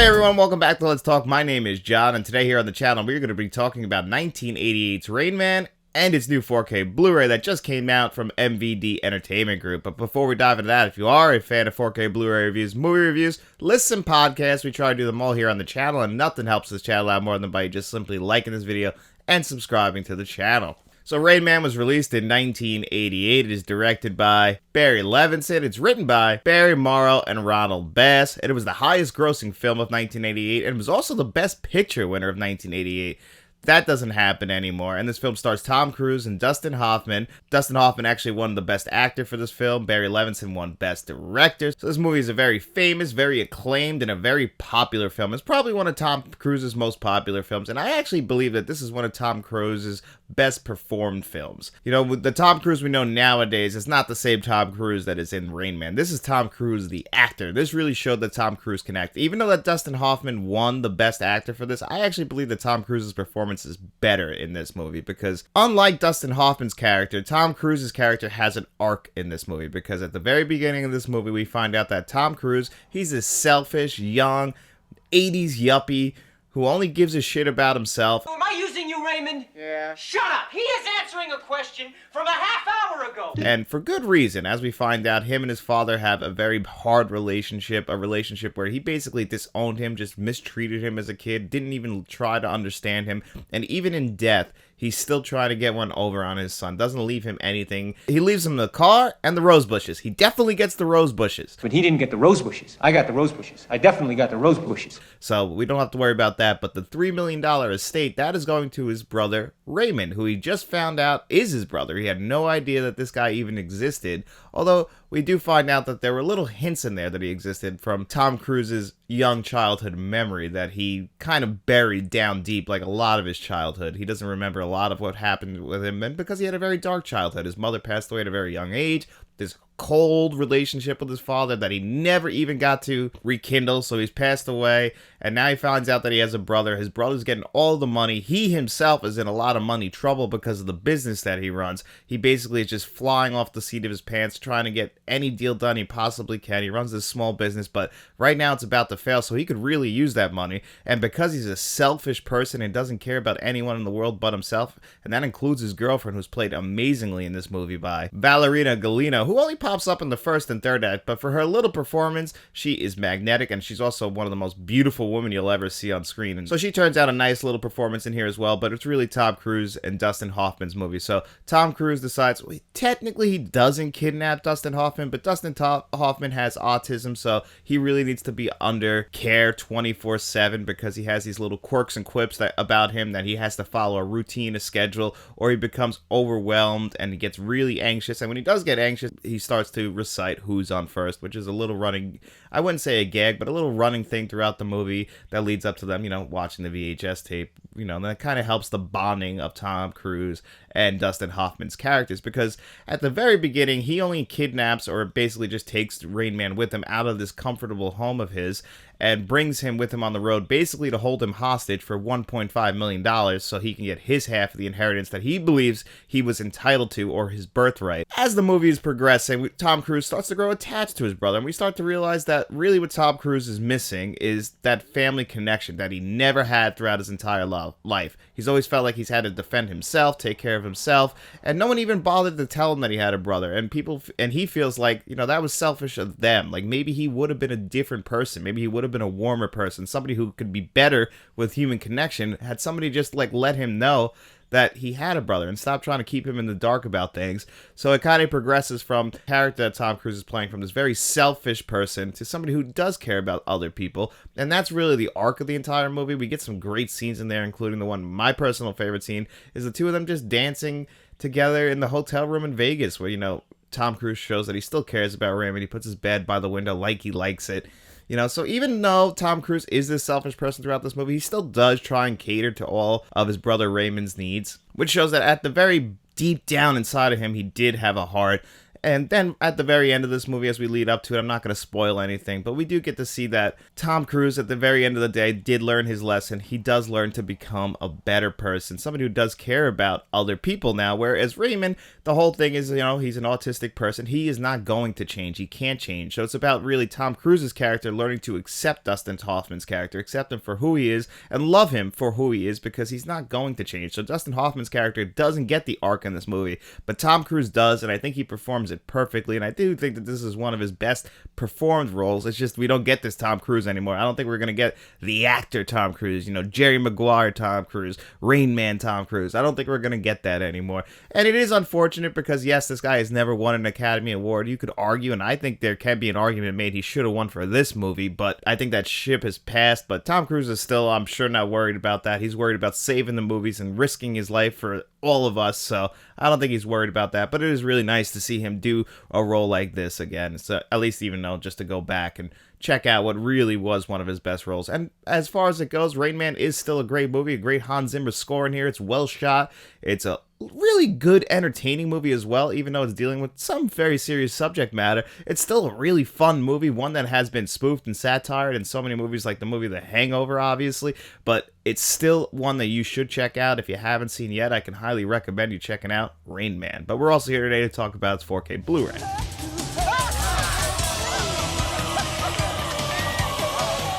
Hey everyone, welcome back to Let's Talk. My name is John, and today here on the channel we're going to be talking about 1988's Rain Man and its new 4K Blu-ray that just came out from MVD Entertainment Group. But before we dive into that, if you are a fan of 4K Blu-ray reviews, movie reviews, lists, and podcasts, we try to do them all here on the channel, and nothing helps this channel out more than by just simply liking this video and subscribing to the channel. So Rain Man was released in 1988. It is directed by Barry Levinson. It's written by Barry Morrow and Ronald Bass. And it was the highest grossing film of 1988 and it was also the Best Picture winner of 1988. That doesn't happen anymore. And this film stars Tom Cruise and Dustin Hoffman. Dustin Hoffman actually won the Best Actor for this film. Barry Levinson won Best Director. So this movie is a very famous, very acclaimed, and a very popular film. It's probably one of Tom Cruise's most popular films. And I actually believe that this is one of Tom Cruise's best performed films. You know, with the Tom Cruise we know nowadays, it's not the same Tom Cruise that is in Rain Man. This is Tom Cruise, the actor. This really showed that Tom Cruise can act. Even though that Dustin Hoffman won the Best Actor for this, I actually believe that Tom Cruise's performance is better in this movie because unlike Dustin Hoffman's character, Tom Cruise's character has an arc in this movie because at the very beginning of this movie, we find out that Tom Cruise, he's this selfish, young, 80s yuppie who only gives a shit about himself. Am I using you, Raymond? Yeah. Shut up! He is answering a question from a half hour ago! And for good reason. As we find out, him and his father have a very hard relationship, a relationship where he basically disowned him, just mistreated him as a kid, didn't even try to understand him, and even in death, he's still trying to get one over on his son. Doesn't leave him anything. He leaves him the car and the rose bushes. He definitely gets the rose bushes. But he didn't get the rose bushes. I got the rose bushes. I definitely got the rose bushes. So we don't have to worry about that. But the $3 million estate, that is going to his brother, Raymond, who he just found out is his brother. He had no idea that this guy even existed. Although we do find out that there were little hints in there that he existed from Tom Cruise's young childhood memory that he kind of buried down deep like a lot of his childhood. He doesn't remember a lot of what happened with him, and because he had a very dark childhood. His mother passed away at a very young age. This cold relationship with his father that he never even got to rekindle, so he's passed away, and now he finds out that he has a brother. His brother's getting all the money. He himself is in a lot of money trouble because of the business that he runs. He basically is just flying off the seat of his pants, trying to get any deal done he possibly can. He runs this small business, but right now it's about to fail, so he could really use that money, and because he's a selfish person and doesn't care about anyone in the world but himself, and that includes his girlfriend, who's played amazingly in this movie by Ballerina Galino, who only pops up in the first and third act, but for her little performance, she is magnetic, and she's also one of the most beautiful women you'll ever see on screen. And so she turns out a nice little performance in here as well, but it's really Tom Cruise and Dustin Hoffman's movie. So Tom Cruise decides, well, technically he doesn't kidnap Dustin Hoffman, but Dustin Hoffman has autism, so he really needs to be under care 24/7 because he has these little quirks and quips about him that he has to follow a routine, a schedule, or he becomes overwhelmed and he gets really anxious. And when he does get anxious, he starts to recite Who's on First, which is a little running, I wouldn't say a gag, but a little running thing throughout the movie that leads up to them, you know, watching the VHS tape, you know, and that kind of helps the bonding of Tom Cruise and Dustin Hoffman's characters, because at the very beginning, he only kidnaps or basically just takes Rain Man with him out of this comfortable home of his and brings him with him on the road basically to hold him hostage for $1.5 million so he can get his half of the inheritance that he believes he was entitled to, or his birthright. As the movie is progressing, Tom Cruise starts to grow attached to his brother, and we start to realize that really what Tom Cruise is missing is that family connection that he never had throughout his entire life. He's always felt like he's had to defend himself, take care of himself, and no one even bothered to tell him that he had a brother. And he feels like, you know, that was selfish of them. Like maybe he would have been a different person. Maybe he would have been a warmer person, somebody who could be better with human connection, had somebody just like let him know that he had a brother and stop trying to keep him in the dark about things. So it kind of progresses from the character that Tom Cruise is playing, from this very selfish person to somebody who does care about other people. And that's really the arc of the entire movie. We get some great scenes in there, including the one, my personal favorite scene, is the two of them just dancing together in the hotel room in Vegas, where, you know, Tom Cruise shows that he still cares about Raymond. He puts his bed by the window like he likes it. You know, so even though Tom Cruise is this selfish person throughout this movie, he still does try and cater to all of his brother Raymond's needs, which shows that at the very deep down inside of him, he did have a heart. And then at the very end of this movie, as we lead up to it, I'm not going to spoil anything, but we do get to see that Tom Cruise at the very end of the day did learn his lesson. He does learn to become a better person, somebody who does care about other people now, whereas Raymond, the whole thing is, he's an autistic person. He is not going to change. He can't change. So it's about really Tom Cruise's character learning to accept Dustin Hoffman's character, accept him for who he is, and love him for who he is, because he's not going to change. So Dustin Hoffman's character doesn't get the arc in this movie, but Tom Cruise does, and I think he performs it perfectly, and I do think that this is one of his best performed roles. It's just we don't get this Tom Cruise anymore. I don't think we're going to get the actor Tom Cruise, Jerry Maguire Tom Cruise, Rain Man Tom Cruise. I don't think we're going to get that anymore. And it is unfortunate because, yes, this guy has never won an Academy Award. You could argue, and I think there can be an argument made he should have won for this movie, but I think that ship has passed. But Tom Cruise is still, I'm sure, not worried about that. He's worried about saving the movies and risking his life for all of us, so I don't think he's worried about that. But it is really nice to see him do a role like this again. So at least even though just to go back and check out what really was one of his best roles. And as far as it goes, Rain Man is still a great movie, a great Hans Zimmer score in here. It's well shot. It's a really good, entertaining movie as well, even though it's dealing with some very serious subject matter. It's still a really fun movie, one that has been spoofed and satired in so many movies, like the movie The Hangover, obviously, but it's still one that you should check out. If you haven't seen yet, I can highly recommend you checking out Rain Man. But we're also here today to talk about its 4K Blu Ray.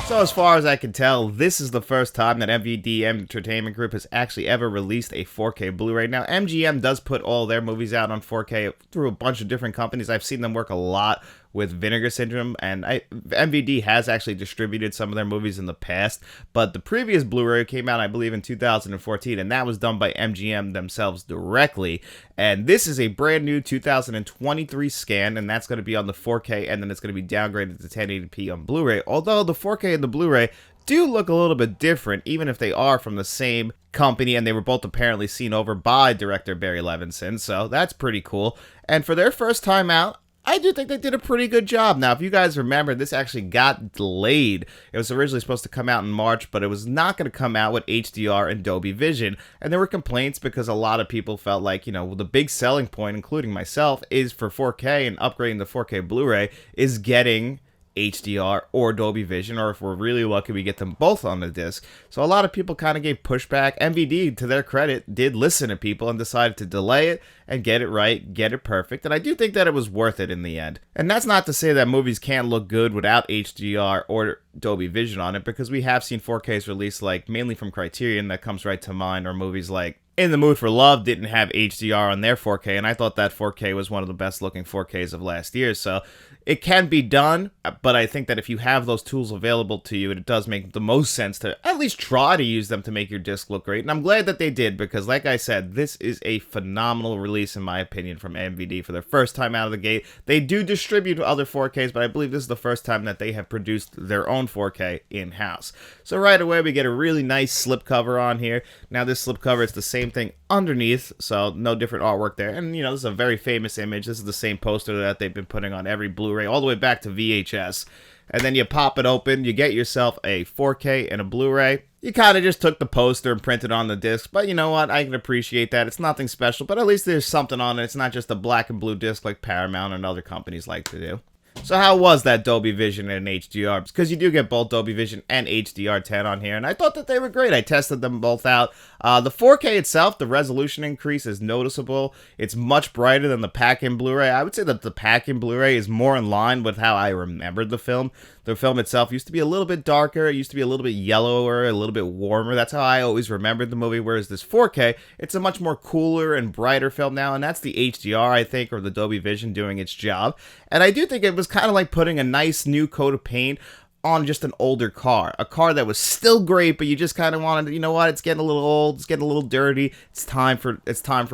So as far as I can tell, this is the first time that MVD Entertainment Group has actually ever released a 4K Blu-ray. Now, MGM does put all their movies out on 4K through a bunch of different companies. I've seen them work a lot with Vinegar Syndrome, and MVD has actually distributed some of their movies in the past, but the previous Blu-ray came out, I believe, in 2014, and that was done by MGM themselves directly, and this is a brand new 2023 scan, and that's going to be on the 4K, and then it's going to be downgraded to 1080p on Blu-ray, although the 4K and the Blu-ray do look a little bit different, even if they are from the same company, and they were both apparently seen over by director Barry Levinson, so that's pretty cool. And for their first time out, I do think they did a pretty good job. Now, if you guys remember, this actually got delayed. It was originally supposed to come out in March, but it was not going to come out with HDR and Dolby Vision. And there were complaints because a lot of people felt like, the big selling point, including myself, is for 4K and upgrading the 4K Blu-ray is getting HDR or Dolby Vision, or if we're really lucky, we get them both on the disc. So a lot of people kind of gave pushback. MVD, to their credit, did listen to people and decided to delay it and get it right, get it perfect. And I do think that it was worth it in the end. And that's not to say that movies can't look good without HDR or Dolby Vision on it, because we have seen 4Ks released, like mainly from Criterion, that comes right to mind, or movies like In the Mood for Love didn't have HDR on their 4K, and I thought that 4K was one of the best looking 4Ks of last year. So it can be done, but I think that if you have those tools available to you, it does make the most sense to at least try to use them to make your disc look great. And I'm glad that they did, because like I said, this is a phenomenal release in my opinion from MVD for their first time out of the gate. They do distribute other 4Ks, but I believe this is the first time that they have produced their own 4K in-house. So right away we get a really nice slipcover on here. Now this slipcover is the same thing underneath, so no different artwork there. And this is a very famous image. This is the same poster that they've been putting on every Blu-ray all the way back to VHS. And then you pop it open, you get yourself a 4K and a Blu-ray. You kind of just took the poster and printed on the disc, but you know what, I can appreciate that. It's nothing special, but at least there's something on it. It's not just a black and blue disc like Paramount and other companies like to do. So how was that Dolby Vision and HDR? Because you do get both Dolby Vision and HDR10 on here, and I thought that they were great. I tested them both out. The 4K itself, the resolution increase is noticeable. It's much brighter than the pack-in Blu-ray. I would say that the pack-in Blu-ray is more in line with how I remembered the film. The film itself used to be a little bit darker. It used to be a little bit yellower, a little bit warmer. That's how I always remembered the movie, whereas this 4K, it's a much more cooler and brighter film now, and that's the HDR, I think, or the Dolby Vision doing its job. And I do think it was kind of like putting a nice new coat of paint on just an older car, a car that was still great, but you just kind of wanted, you know what, it's getting a little old, it's getting a little dirty, it's time for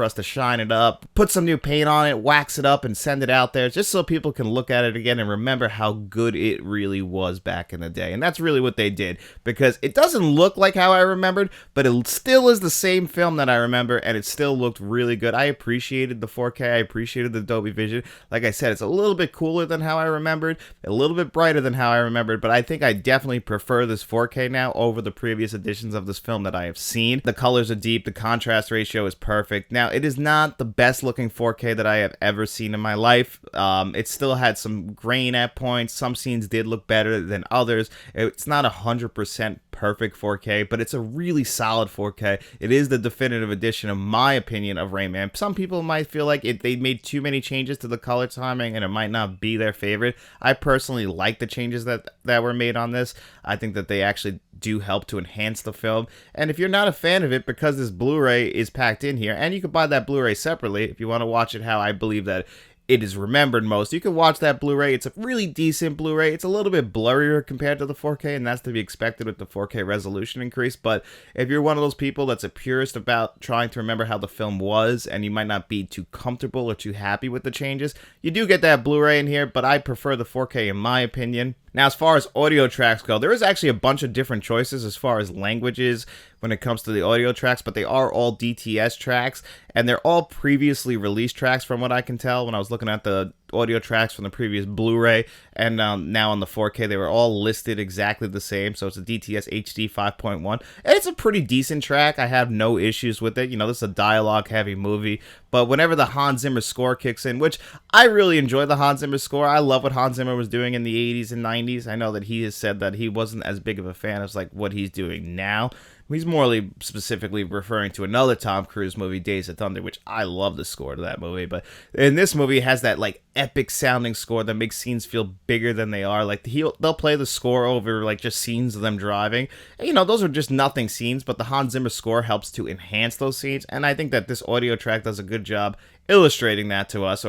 us to shine it up, put some new paint on it, wax it up, and send it out there, just so people can look at it again and remember how good it really was back in the day. And that's really what they did, because it doesn't look like how I remembered, but it still is the same film that I remember, and it still looked really good. I appreciated the 4K, I appreciated the Dolby Vision. Like I said, it's a little bit cooler than how I remembered, a little bit brighter than how I remembered, but I think I definitely prefer this 4K now over the previous editions of this film that I have seen. The colors are deep, the contrast ratio is perfect. Now, it is not the best looking 4K that I have ever seen in my life. It still had some grain at points. Some scenes did look better than others. It's not 100% perfect 4K, but it's a really solid 4K. It is the definitive edition, in my opinion, of Rayman. Some people might feel like they made too many changes to the color timing and it might not be their favorite. I personally like the changes that were made on this. I think that they actually do help to enhance the film. And if you're not a fan of it, because this Blu-ray is packed in here, and you can buy that Blu-ray separately if you want to watch it how I believe that it is remembered most. You can watch that Blu-ray. It's a really decent Blu-ray. It's a little bit blurrier compared to the 4K, and that's to be expected with the 4K resolution increase. But if you're one of those people that's a purist about trying to remember how the film was, and you might not be too comfortable or too happy with the changes, you do get that Blu-ray in here, but I prefer the 4K in my opinion. Now, as far as audio tracks go, there is actually a bunch of different choices as far as languages when it comes to the audio tracks, but they are all DTS tracks, and they're all previously released tracks from what I can tell when I was looking at the audio tracks from the previous Blu-ray, and now on the 4K, they were all listed exactly the same, so it's a DTS HD 5.1, and it's a pretty decent track. I have no issues with it. You know, this is a dialogue-heavy movie, but whenever the Hans Zimmer score kicks in, which I really enjoy the Hans Zimmer score. I love what Hans Zimmer was doing in the 80s and 90s. I know that he has said that he wasn't as big of a fan as like what he's doing now. He's more specifically referring to another Tom Cruise movie, Days of Thunder, which I love the score to that movie. But in this movie, it has that like epic sounding score that makes scenes feel bigger than they are. Like they'll play the score over like just scenes of them driving. And, you know, those are just nothing scenes, but the Hans Zimmer score helps to enhance those scenes. And I think that this audio track does a good job illustrating that to us,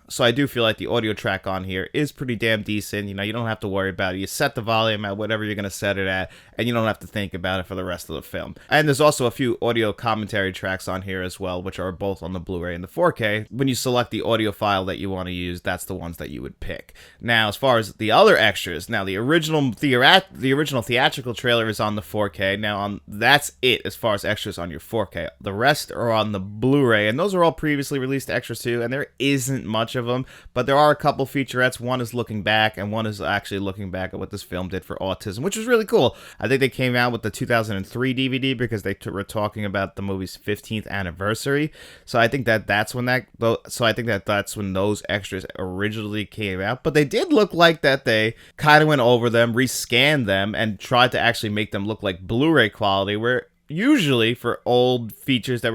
so I do feel like the audio track on here is pretty damn decent. You know, you don't have to worry about it. You set the volume at whatever you're going to set it at, and you don't have to think about it for the rest of the film. And there's also a few audio commentary tracks on here as well, which are both on the Blu-ray and the 4K. When you select the audio file that you want to use, that's the ones that you would pick. Now, as far as the other extras, now the original theatrical trailer is on the 4K. Now, that's it as far as extras on your 4K. The rest are on the Blu-ray, and those are all previously released extras too, and there isn't much of them, but there are a couple featurettes. One is looking back, and one is actually looking back at what this film did for autism, which was really cool. I think they came out with the 2003 DVD because they were talking about the movie's 15th anniversary. So I think that's when that's when those extras originally came out. But they did look like that they kind of went over them, rescanned them, and tried to actually make them look like Blu-ray quality, where usually for old featurettes that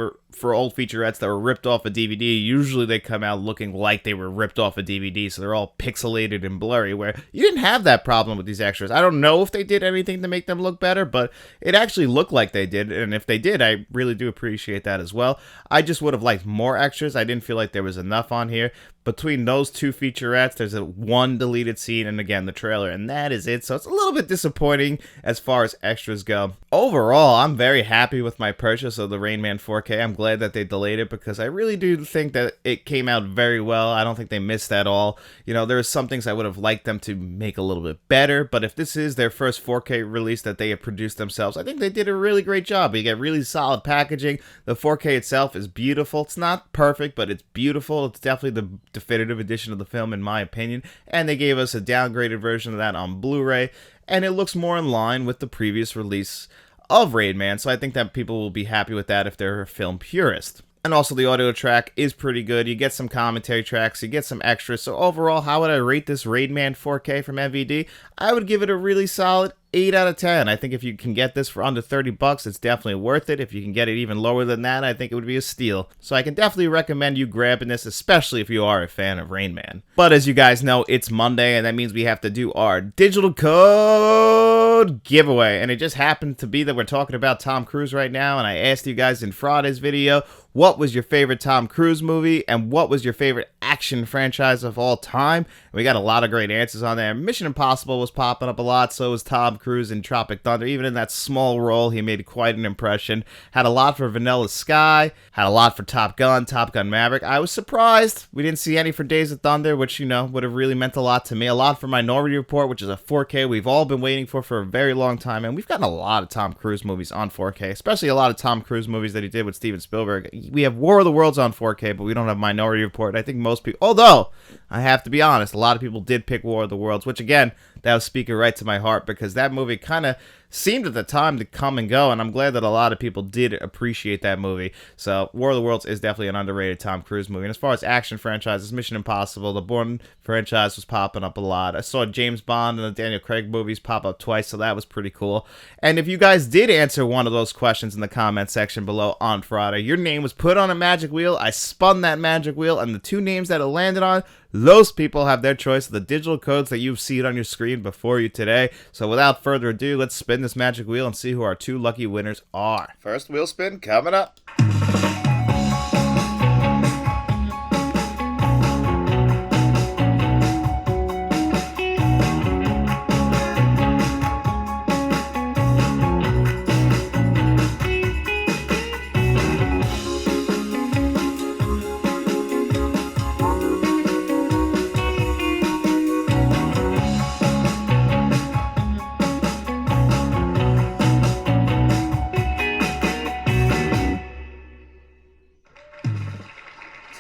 were ripped off a DVD, usually they come out looking like they were ripped off a DVD, so they're all pixelated and blurry, where you didn't have that problem with these extras. I don't know if they did anything to make them look better, but it actually looked like they did, and if they did, I really do appreciate that as well. I just would have liked more extras. I didn't feel like there was enough on here. Between those two featurettes, there's one deleted scene, and again, the trailer, and that is it. So it's a little bit disappointing as far as extras go. Overall, I'm very happy with my purchase of the Rain Man 4K. I'm glad that they delayed it because I really do think that it came out very well. I don't think they missed at all. You know, there are some things I would have liked them to make a little bit better, but if this is their first 4K release that they have produced themselves, I think they did a really great job. You get really solid packaging. The 4K itself is beautiful. It's not perfect, but it's beautiful. It's definitely the definitive edition of the film in my opinion, and they gave us a downgraded version of that on Blu-ray, and it looks more in line with the previous release of Rain Man, so I think that people will be happy with that if they're a film purist. And also the audio track is pretty good. You get some commentary tracks, you get some extras. So overall, how would I rate this Rain Man 4K from MVD? I would give it a really solid 8 out of 10. I think if you can get this for under $30, it's definitely worth it. If you can get it even lower than that, I think it would be a steal. So I can definitely recommend you grabbing this, especially if you are a fan of Rain Man. But as you guys know, it's Monday, and that means we have to do our digital code giveaway. And it just happened to be that we're talking about Tom Cruise right now, and I asked you guys in Friday's video, what was your favorite Tom Cruise movie, and what was your favorite action franchise of all time? And we got a lot of great answers on there. Mission Impossible was popping up a lot, so was Tom Cruise in Tropic Thunder. Even in that small role, he made quite an impression. Had a lot for Vanilla Sky, had a lot for Top Gun Maverick. I was surprised we didn't see any for Days of Thunder, which, you know, would have really meant a lot to me. A lot for Minority Report, which is a 4K we've all been waiting for a very long time, and we've gotten a lot of Tom Cruise movies on 4K, especially a lot of Tom Cruise movies that he did with Steven Spielberg. We have War of the Worlds on 4K, but we don't have Minority Report. I think most people, although I have to be honest, a lot of people did pick War of the Worlds, which again, that was speaking right to my heart, because that movie kind of seemed at the time to come and go, and I'm glad that a lot of people did appreciate that movie. So War of the Worlds is definitely an underrated Tom Cruise movie. And as far as action franchises, Mission Impossible, the Bourne franchise was popping up a lot. I saw James Bond and the Daniel Craig movies pop up twice, so that was pretty cool. And if you guys did answer one of those questions in the comment section below on Friday, your name was put on a magic wheel. I spun that magic wheel, and the two names that it landed on, those people have their choice of the digital codes that you've seen on your screen before you today. So without further ado, let's spin this magic wheel and see who our two lucky winners are. First wheel spin coming up.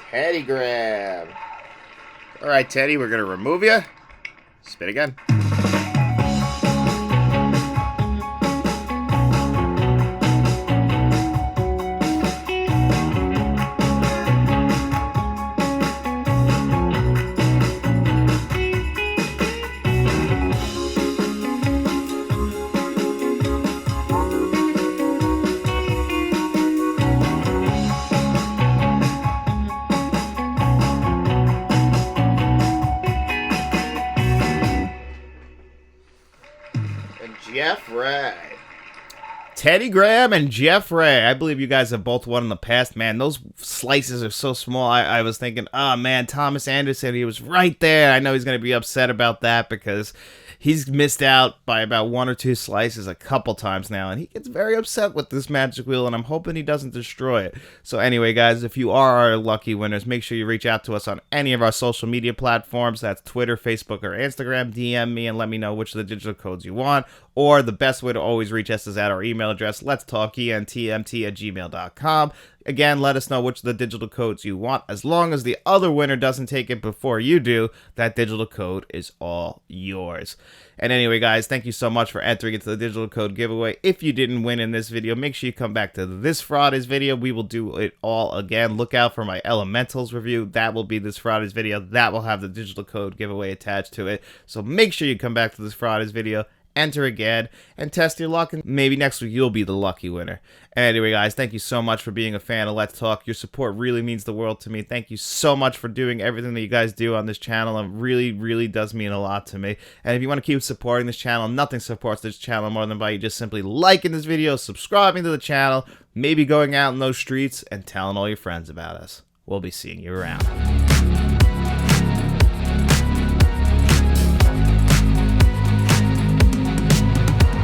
Teddy Graham. All right, Teddy, we're going to remove you. Spin again. Jeff Ray. Teddy Graham and Jeff Ray. I believe you guys have both won in the past, man. Those slices are so small. I was thinking, oh, man, Thomas Anderson, he was right there. I know he's going to be upset about that because he's missed out by about one or two slices a couple times now, and he gets very upset with this magic wheel, and I'm hoping he doesn't destroy it. So anyway, guys, if you are our lucky winners, make sure you reach out to us on any of our social media platforms. That's Twitter, Facebook, or Instagram. DM me and let me know which of the digital codes you want. Or the best way to always reach us is at our email address, letstalkentmt@gmail.com. Again, let us know which of the digital codes you want. As long as the other winner doesn't take it before you do, that digital code is all yours. And anyway, guys, thank you so much for entering into the digital code giveaway. If you didn't win in this video, make sure you come back to this Friday's video. We will do it all again. Look out for my Elementals review. That will be this Friday's video. That will have the digital code giveaway attached to it. So make sure you come back to this Friday's video, enter again, and test your luck, and maybe next week you'll be the lucky winner. Anyway, guys, thank you so much for being a fan of Let's Talk. Your support really means the world to me. Thank you so much for doing everything that you guys do on this channel. It really, really does mean a lot to me. And if you want to keep supporting this channel, nothing supports this channel more than by you just simply liking this video, subscribing to the channel, maybe going out in those streets and telling all your friends about us. We'll be seeing you around.